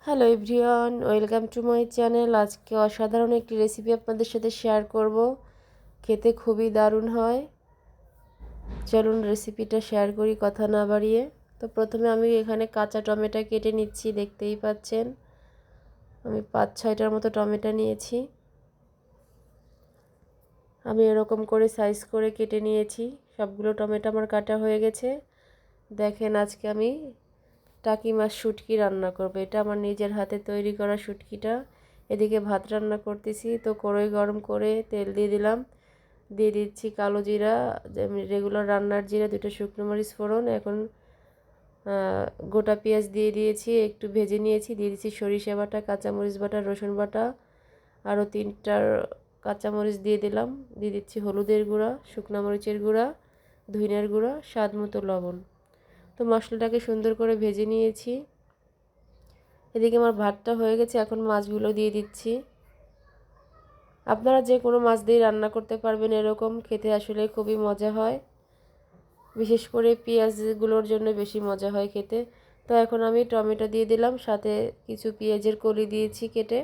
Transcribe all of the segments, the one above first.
Hello everyone, welcome to my channel. আজকে অসাধারণ একটি রেসিপি আপনাদের সাথে শেয়ার করব। খেতে খুবই দারুণ হয়। চলুন রেসিপিটা শেয়ার করি কথা না বাড়িয়ে। তো প্রথমে আমি এখানে কাঁচা টমেটো কেটে নিচ্ছি, দেখতেই পাচ্ছেন। আমি 5-6টার মতো টমেটো নিয়েছি। আমি এরকম করে সাইজ করে কেটে নিয়েছি। সবগুলো টমেটো আমার কাটা হয়ে গেছে। দেখেন, আজকে আমি টাকি মাছ শুটকি রান্না করব। এটা আমার নিজের হাতে তৈরি করা শুটকিটা। এদিকে ভাত রান্না করতেছি, তো কড়াই গরম করে তেল দিয়ে দিলাম। দিয়ে দিচ্ছি কালো জিরা, রেগুলার রান্নার জিরা, 2টা শুকনো মরিচ ফোড়ন। এখন গোটা পেঁয়াজ দিয়ে দিয়েছি, একটু ভেজে নিয়েছি। দিয়ে দিচ্ছি সরিষা বাটা, কাঁচামরিচ বাটা, রসুন বাটা, আরও 3টার কাঁচামরিচ দিয়ে দিলাম। দিয়ে দিচ্ছি হলুদের গুঁড়া, শুকনো মরিচের গুঁড়া, ধনিয়ার গুঁড়া, স্বাদ মতো লবণ। তো মশলাটাকে সুন্দর করে ভেজে নিয়েছি। এদিকে আমার ভাতটা হয়ে গেছে। এখন মাছগুলো দিয়ে দিচ্ছি। আপনারা যে কোনো মাছ দিয়ে রান্না করতে পারবেন, এরকম খেতে আসলে খুবই মজা হয়। বিশেষ করে পেঁয়াজগুলোর জন্য বেশি মজা হয় খেতে। তো এখন আমি টমেটো দিয়ে দিলাম, সাথে কিছু পেঁয়াজের কলি দিয়েছি কেটে।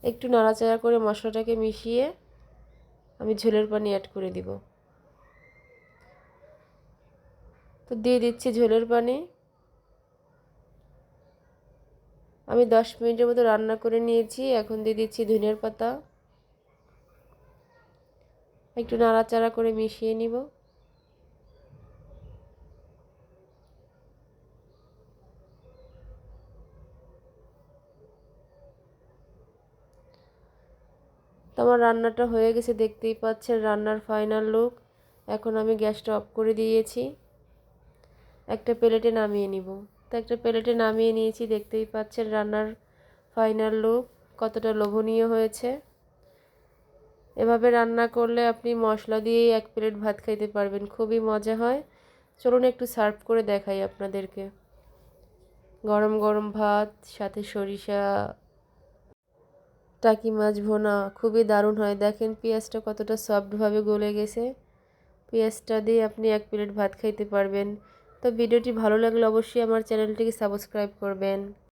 একটু নাড়াচাড়া করে মশলাটাকে মিশিয়ে আমি ঝোলের পানি অ্যাড করে দিব। তো দিয়ে দিচ্ছি ঝোলের পানি। আমি 10 মিনিটের মতো রান্না করে নিয়েছি। এখন দিয়ে দিচ্ছি ধনিয়ার পাতা। একটু নাড়াচাড়া করে মিশিয়ে নিব। তো আমার রান্নাটা হয়ে গেছে, দেখতেই পাচ্ছেন রান্নার ফাইনাল লুক। এখন আমি গ্যাসটা অফ করে দিয়েছি। একটা প্লেটে নামিয়ে নিব। তো একটা প্লেটে নামিয়ে নিয়েছি, দেখতেই পাচ্ছেন রান্নার ফাইনাল লুক কতটা লোভনীয় হয়েছে। এভাবে রান্না করলে আপনি মশলা দিয়েই 1 প্লেট ভাত খাইতে পারবেন, খুবই মজা হয়। চলুন একটু সার্ভ করে দেখাই আপনাদেরকে। গরম গরম ভাত, সাথে সরিষা টাকি মাছ ভোনা, খুবই দারুণ হয়। দেখেন পেঁয়াজটা কতটা সফটভাবে গলে গেছে। পেঁয়াজটা দিয়ে আপনি 1 প্লেট ভাত খাইতে পারবেন। তো ভিডিওটি ভালো লাগলে অবশ্যই আমার চ্যানেলটিকে সাবস্ক্রাইব করবেন।